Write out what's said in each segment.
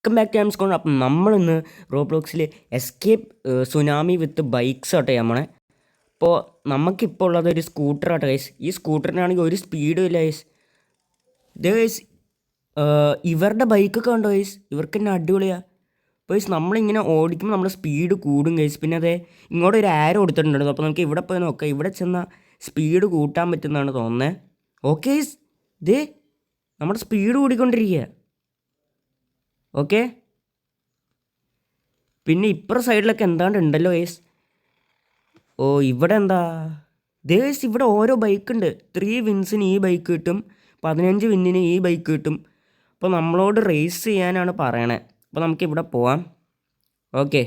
Welcome back to ആംസ്കോൺ. അപ്പം നമ്മളിന്ന് റോബ്ലോക്സിൽ escape tsunami വിത്ത് bikes ആട്ടെ നമ്മളെ. അപ്പോൾ നമുക്കിപ്പോൾ ഉള്ളത് ഒരു സ്കൂട്ടറാട്ടെ ഗൈസ്. ഈ സ്കൂട്ടറിനാണെങ്കിൽ ഒരു സ്പീഡും ഇല്ല ഗൈസ്. ഇത് ഗൈസ് ഇവരുടെ ബൈക്കൊക്കെ ഉണ്ടോ ഗൈസ്? ഇവർക്ക് തന്നെ അടിപൊളിയാണ്. അപ്പോൾ ഗൈസ് നമ്മളിങ്ങനെ ഓടിക്കുമ്പോൾ നമ്മുടെ സ്പീഡ് കൂടും ഗൈസ്. പിന്നെ അതേ ഇങ്ങോട്ട് ഒരു ആരോ കൊടുത്തിട്ടുണ്ടോ. അപ്പോൾ നമുക്ക് ഇവിടെ പോയി നോക്കാം. ഇവിടെ ചെന്നാൽ സ്പീഡ് കൂട്ടാൻ പറ്റുന്നതാണ് തോന്നുന്നത്. ഓക്കെ ഗൈസ്, ഇതേ നമ്മുടെ സ്പീഡ് കൂടിക്കൊണ്ടിരിക്കുക. ഓക്കെ, പിന്നെ ഇപ്പുറ സൈഡിലൊക്കെ എന്താണ്ട് ഉണ്ടല്ലോ ഗൈസ്. ഓ ഇവിടെ എന്താ ഗൈസ്, ഇവിടെ ഓരോ ബൈക്ക് ഉണ്ട്. 3 വിൻസിന് ഈ ബൈക്ക് കിട്ടും, 15 വിന്നിന് ഈ ബൈക്ക് കിട്ടും. അപ്പോൾ നമ്മളോട് റേസ് ചെയ്യാനാണ് പറയണേ. അപ്പോൾ നമുക്കിവിടെ പോവാം. ഓക്കെ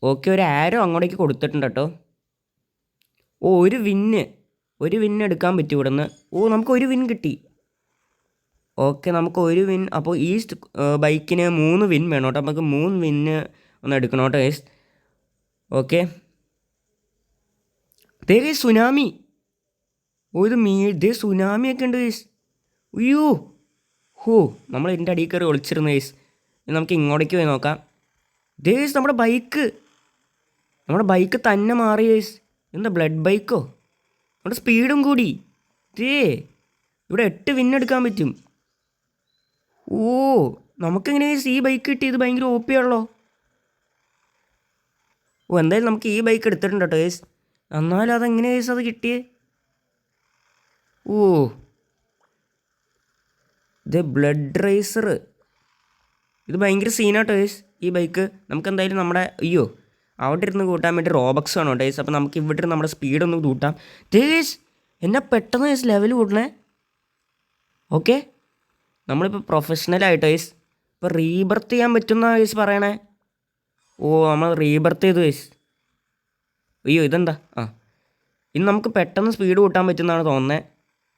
ഓക്കെ, ഒരു ആരോ അങ്ങോട്ടേക്ക് കൊടുത്തിട്ടുണ്ട് കേട്ടോ. ഓ ഒരു വിന്ന് എടുക്കാൻ പറ്റും ഇവിടെ നിന്ന്. ഓ നമുക്ക് ഒരു വിൻ കിട്ടി. ഓക്കെ, നമുക്ക് ഒരു വിൻ. അപ്പോൾ ഈ ബൈക്കിന് 3 വിൻ വേണം കേട്ടോ. നമുക്ക് 3 വിന്ന് ഒന്ന് എടുക്കണം കേട്ടോ ഗൈസ്. ഓക്കെ, ദേ ഗൈസ് സുനാമി. ഓ ഇത് സുനാമിയൊക്കെ ഉണ്ട് ഗൈസ്. അയ്യോ ഹോ, നമ്മൾ ഇതിൻ്റെ അടിയിൽ കയറി ഒളിച്ചിരുന്നു ഗൈസ്. നമുക്ക് ഇങ്ങോട്ടേക്ക് പോയി നോക്കാം. ദേ ഗൈസ് നമ്മുടെ ബൈക്ക് തന്നെ മാറി ഗൈസ്. എന്താ ബ്ലഡ് ബൈക്കോ? നമ്മുടെ സ്പീഡും കൂടി. ദേ ഇവിടെ 8 വിന്നെടുക്കാൻ പറ്റും. ഓ നമുക്കെങ്ങനെ ഈ ബൈക്ക് കിട്ടി? ഇത് ഭയങ്കര OP ആണല്ലോ. ഓ എന്തായാലും നമുക്ക് ഈ ബൈക്ക് എടുത്തിട്ടുണ്ട് കേട്ടോ ഗൈസ്. എന്നാലും അതെങ്ങനെ ഗൈസ് അത് കിട്ടിയേ? ഓ ഇത് ബ്ലഡ് റേസർ. ഇത് ഭയങ്കര സീനാട്ടോ ഗൈസ് ഈ ബൈക്ക്. നമുക്ക് എന്തായാലും നമ്മുടെ അവിടെ ഇരുന്ന് കൂട്ടാൻ വേണ്ടി റോബക്സ് വേണം കേട്ടോ ഗൈസ്. അപ്പോൾ നമുക്ക് ഇവിടെ ഇരുന്ന് നമ്മുടെ സ്പീഡൊന്ന് കൂട്ടാം. ഗൈസ് എന്നാ പെട്ടെന്ന് ഗൈസ് ലെവൽ കൂട്ടണേ. ഓക്കെ, നമ്മളിപ്പോൾ പ്രൊഫഷണലായിട്ട് ഗൈസ് ഇപ്പോൾ റീബർത്ത് ചെയ്യാൻ പറ്റുന്ന ഗൈസ് പറയണേ. ഓ നമ്മൾ റീബർത്ത് ചെയ്തു ഗൈസ്. ഇതെന്താ? ഇന്ന് നമുക്ക് പെട്ടെന്ന് സ്പീഡ് കൂട്ടാൻ പറ്റുന്നതാണ് തോന്നുന്നത്.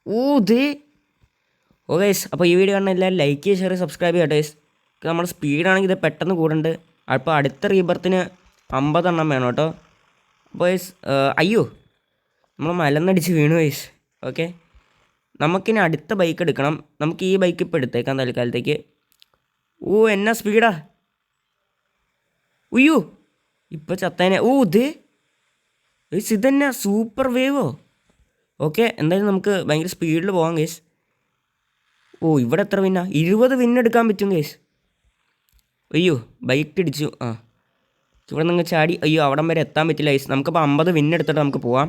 ഓ ഗൈസ്, അപ്പോൾ ഈ വീഡിയോ കാണുന്ന എല്ലാവരും ലൈക്ക് ചെയ്യുക, ഷെയർ, സബ്സ്ക്രൈബ് ചെയ്യുക ഗൈസ്. നമ്മുടെ സ്പീഡാണെങ്കിൽ ഇത് പെട്ടെന്ന് കൂടുന്നുണ്ട്. അപ്പോൾ അടുത്ത റീബർത്തിന് 50 എണ്ണം വേണം കേട്ടോ. അപ്പോൾ ഗൈസ് നമ്മൾ മലന്നടിച്ച് വീണു ഗൈസ്. ഓക്കെ, നമുക്കിനി അടുത്ത ബൈക്ക് എടുക്കണം. നമുക്ക് ഈ ബൈക്ക് ഇപ്പോൾ എടുത്തേക്കാം തൽക്കാലത്തേക്ക്. ഓ എന്നാ സ്പീഡാ. ഇപ്പോൾ ചത്തേനെ. ഇതന്നെ സൂപ്പർ വേവോ. ഓക്കെ, എന്തായാലും നമുക്ക് ഭയങ്കര സ്പീഡിൽ പോകാം ഗൈസ്. ഇവിടെ എത്ര വിന്നാ? 20 വിന്നെടുക്കാൻ പറ്റും ഗൈസ്. ബൈക്ക് ഇടിച്ചു. ഇവിടെ നിങ്ങൾ ചാടി. അവിടം വരെ എത്താൻ പറ്റില്ല ഗൈസ്. നമുക്കിപ്പോൾ 50 വിന്നെടുത്തിട്ട് നമുക്ക് പോവാം.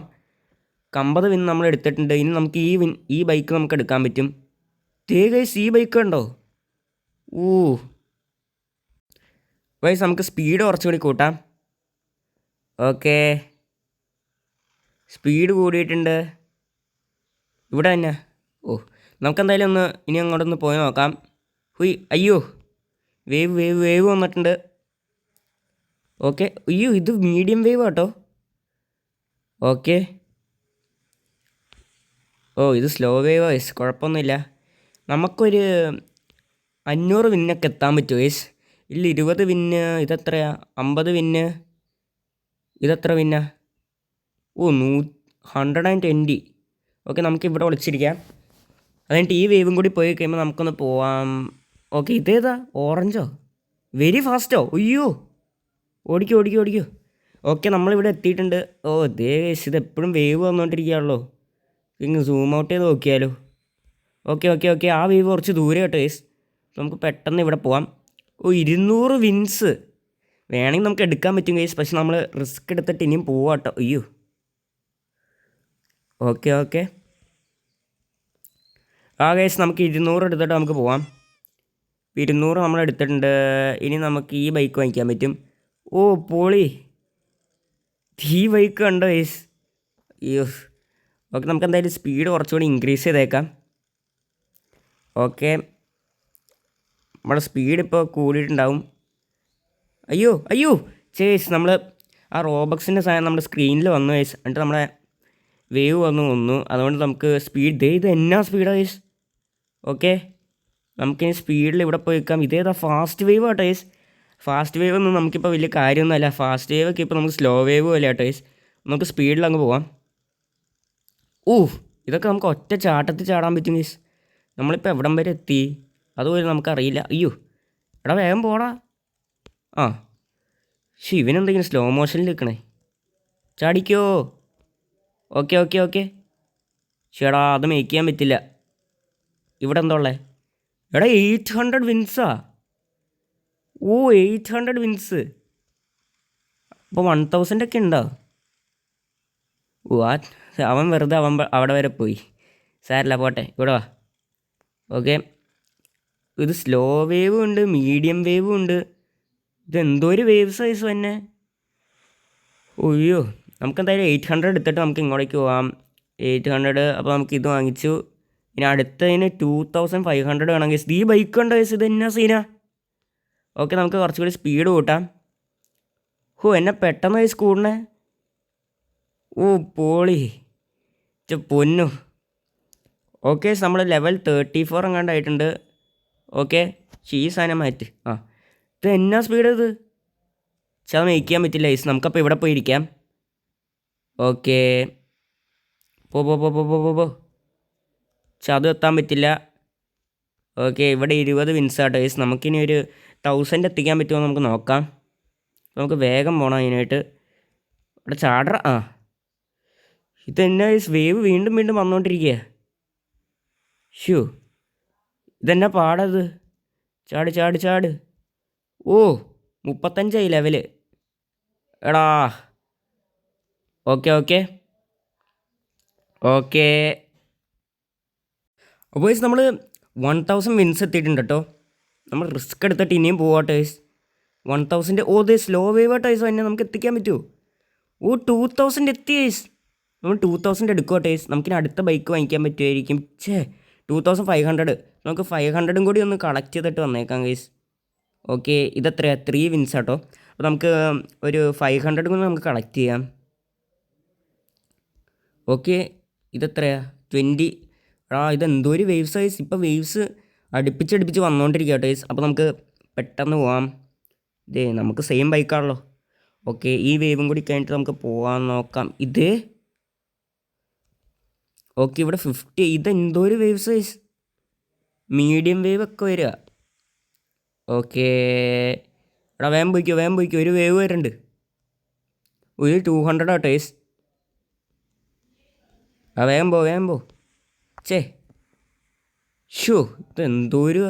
50 വിൻ നമ്മൾ എടുത്തിട്ടുണ്ട്. ഇനി നമുക്ക് ഈ ബൈക്ക് നമുക്ക് എടുക്കാൻ പറ്റും. ഗൈസ് ഈ ബൈക്ക് ഉണ്ടോ? ഗൈസ് നമുക്ക് സ്പീഡ് കുറച്ചുകൂടി കൂട്ടാം. ഓക്കെ, സ്പീഡ് കൂടിയിട്ടുണ്ട് ഇവിടെ തന്നെ. നമുക്കെന്തായാലും ഇനി അങ്ങോട്ടൊന്ന് പോയി നോക്കാം. വേവ് വന്നിട്ടുണ്ട്. ഓക്കെ, ഇത് മീഡിയം വേവ് കേട്ടോ. ഓക്കെ, ഇത് സ്ലോ വേവ് ഗൈസ്, കുഴപ്പമൊന്നുമില്ല. നമുക്കൊരു 500 വിന്നൊക്കെ എത്താൻ പറ്റുമോ ഗൈസ്? ഇല്ല 20 വിന്ന്. ഇതെത്രയാ? 50 വിന്ന്. ഇതെത്ര വിന്നാ? 120. ഓക്കെ, നമുക്കിവിടെ വിളിച്ചിരിക്കാം. അതുകഴിഞ്ഞിട്ട് ഈ വേവും കൂടി പോയി കഴിയുമ്പോൾ നമുക്കൊന്ന് പോവാം. ഓക്കെ, ഇതേതാ? ഓറഞ്ചോ? വെരി ഫാസ്റ്റോ? ഓടിക്കോ. ഓക്കെ, നമ്മളിവിടെ എത്തിയിട്ടുണ്ട്. ഇതേ ഗൈസ്, ഇതെപ്പോഴും വേവ് വന്നുകൊണ്ടിരിക്കുകയാണല്ലോ. ഇങ്ങ് സൂം ഔട്ട് ചെയ്ത് നോക്കിയാലോ. ഓക്കെ, ആ വേവ് കുറച്ച് ദൂരെ കേട്ടോ ഗൈസ്. നമുക്ക് പെട്ടെന്ന് ഇവിടെ പോവാം. 200 വിൻസ് വേണമെങ്കിൽ നമുക്ക് എടുക്കാൻ പറ്റും ഗൈസ്. പക്ഷെ നമ്മൾ റിസ്ക് എടുത്തിട്ട് ഇനിയും പോവാം കേട്ടോ. ഓക്കെ ഗൈസ്, നമുക്ക് 200 എടുത്തിട്ട് നമുക്ക് പോവാം. 200 നമ്മൾ എടുത്തിട്ടുണ്ട്. ഇനി നമുക്ക് ഈ ബൈക്ക് വാങ്ങിക്കാൻ പറ്റും. പോളി, ഈ ബൈക്ക് കണ്ടോ ഗൈസ്? ഓക്കെ, നമുക്ക് എന്തായാലും സ്പീഡ് കുറച്ചുകൂടി ഇൻക്രീസ് ചെയ്തേക്കാം. ഓക്കെ, നമ്മുടെ സ്പീഡ് ഇപ്പോൾ കൂടിയിട്ടുണ്ടാവും. ചേസ് നമ്മൾ ആ റോബക്സിൻ്റെ സാധനം നമ്മുടെ സ്ക്രീനിൽ വന്നു ഗൈസ്. എന്നിട്ട് നമ്മുടെ വേവ് വന്നു. അതുകൊണ്ട് നമുക്ക് സ്പീഡ് ഇത് എന്നാ സ്പീഡാണ് ഗൈസ്. ഓക്കെ, നമുക്കിനി സ്പീഡിൽ ഇവിടെ പോയി വെക്കാം. ഇതേതാ? ഫാസ്റ്റ് വേവ് കേട്ടോ ഗൈസ്. ഫാസ്റ്റ് വേവ് ഒന്നും നമുക്കിപ്പോൾ വലിയ കാര്യമൊന്നുമല്ല. ഫാസ്റ്റ് വേവ് ഒക്കെ ഇപ്പോൾ നമുക്ക് സ്ലോ വേവ് പോലെ കേട്ടോ ഗൈസ്. നമുക്ക് സ്പീഡിൽ അങ്ങ് പോവാം. ഇതൊക്കെ നമുക്ക് ഒറ്റ ചാട്ടത്തിൽ ചാടാൻ പറ്റും ഗൈസ്. നമ്മളിപ്പോൾ എവിടം വരെ എത്തി? അതുപോലെ നമുക്കറിയില്ല. അയ്യോ എടാ വേഗം പോടാ. ആ ഇവനെന്തെങ്കിലും സ്ലോ മോഷനിൽ നിൽക്കണേ. ചാടിക്കോ. Okay okay okay. ചേടാ അത് മേക്ക് ചെയ്യാൻ പറ്റില്ല. ഇവിടെ എന്താ ഉള്ളത്? എടാ 800 വിൻസാ. ഓ 800 വിൻസ്. അപ്പോൾ 1000 ഒക്കെ ഉണ്ടോ? ഓ അവൻ വെറുതെ അവിടെ വരെ പോയി. സാരല്ല പോട്ടെ. ഇവിടെ വാ. ഓക്കെ ഇത് സ്ലോ വേവും ഉണ്ട്, മീഡിയം വേവും ഉണ്ട്. ഇതെന്തോ ഒരു വേവ് സൈസ് തന്നെ. ഒയ്യോ നമുക്കെന്തായാലും 800 എടുത്തിട്ട് നമുക്ക് ഇങ്ങോട്ടേക്ക് പോവാം. 800. അപ്പോൾ നമുക്ക് ഇത് വാങ്ങിച്ചു. ഇനി അടുത്തതിന് 2500 വേണമെങ്കിൽ ഈ ബൈക്ക് ഉണ്ടോ? ഇത് എന്നാ സീനാ. ഓക്കെ നമുക്ക് കുറച്ചുകൂടി സ്പീഡ് കൂട്ടാം. എന്നെ പെട്ടെന്ന് ഈ സ്കൂളിനെ. പോളി പൊന്നു. ഓക്കെ നമ്മൾ ലെവൽ 34 എങ്ങാണ്ടായിട്ടുണ്ട്. ഓക്കെ ഈ സാധനം മാറ്റ്. ഇത് എന്നാ സ്പീഡ് ഇത്. അത് മേക്ക് ചെയ്യാൻ പറ്റില്ല ഐസ്. നമുക്കപ്പോൾ ഇവിടെ പോയിരിക്കാം. ഓക്കെ പോ പോ പോ പോ പോ പോ പോ. അത് എത്താൻ പറ്റില്ല. ഓക്കെ ഇവിടെ 20 വിൻസാട്ടോ ഐസ്. നമുക്കിനി ഒരു 1000 എത്തിക്കാൻ പറ്റുമോ നമുക്ക് നോക്കാം. നമുക്ക് വേഗം പോകണം അതിനായിട്ട്. ഇവിടെ ചാടറ. ഇതെന്നാ ഐസ് വേവ് വീണ്ടും വീണ്ടും വന്നുകൊണ്ടിരിക്കുക. ഇതെന്നാ പാടത്. ചാട് ചാട് ചാട്. 35 ലെവല്. എടാ ഓക്കെ ഓക്കെ ഓക്കെ. അപ്പോൾ നമ്മൾ 1000 വിൻസ് എത്തിയിട്ടുണ്ട് കേട്ടോ. നമ്മൾ റിസ്ക് എടുത്തിട്ട് ഇനിയും പോവാട്ടോ. 1000. ഇത് സ്ലോ വേവ് ടൈസ് തന്നെ നമുക്ക് എത്തിക്കാൻ പറ്റുമോ? 2000 എത്തി. നമ്മൾ 2000 എടുക്കുവാട്ടോ. നമുക്കിനി അടുത്ത ബൈക്ക് വാങ്ങിക്കാൻ പറ്റുമായിരിക്കും. 2500. നമുക്ക് 500 കൂടി ഒന്ന് കളക്ട് ചെയ്തിട്ട് വന്നേക്കാം ഗൈസ്. ഓക്കെ ഇതെത്രയാണ്? 3 വിൻസ് ആട്ടോ. അപ്പോൾ നമുക്ക് ഒരു 500 കൂടി നമുക്ക് കളക്ട് ചെയ്യാം. ഓക്കെ ഇതെത്രയാണ്? 20. ഇതെന്തോ ഒരു വേവ് സൈസ്. ഇപ്പോൾ വേവ്സ് അടുപ്പിച്ചടുപ്പിച്ച് വന്നുകൊണ്ടിരിക്കുക കേട്ടോ. അപ്പോൾ നമുക്ക് പെട്ടെന്ന് പോവാം. നമുക്ക് സെയിം ബൈക്കാണല്ലോ. ഓക്കെ ഈ വേവും കൂടി കഴിഞ്ഞിട്ട് നമുക്ക് പോകാൻ നോക്കാം. ഓക്കെ ഇവിടെ 50. ഇതെന്തോ ഒരു വേവ് സൈസ്. മീഡിയം വേവ് ഒക്കെ വരിക. ഓക്കെ വേഗം പോയിക്കോ. ഒരു വേവ് വരുന്നുണ്ട്. ഒരു 200 ആട്ടോ. വേഗം പോ. ഇതെന്തോ ഒരു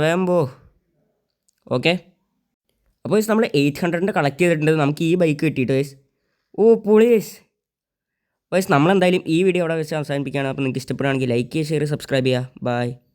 വേഗം പോ. ഓക്കെ അപ്പോൾ നമ്മൾ 800 കളക്ട് ചെയ്തിട്ടുണ്ട്. നമുക്ക് ഈ ബൈക്ക് കിട്ടിയിട്ട് പൊളി നമ്മളെന്തായാലും ഈ വീഡിയോ അവിടെ വെച്ച് അവസാനിപ്പിക്കുകയാണ്. അപ്പോൾ നിങ്ങൾക്ക് ഇഷ്ടപ്പെടുകയാണെങ്കിൽ ലൈക്ക് ചെയ്യുക, ഷെയർ, സബ്സ്ക്രൈബ് ചെയ്യുക. ബൈ.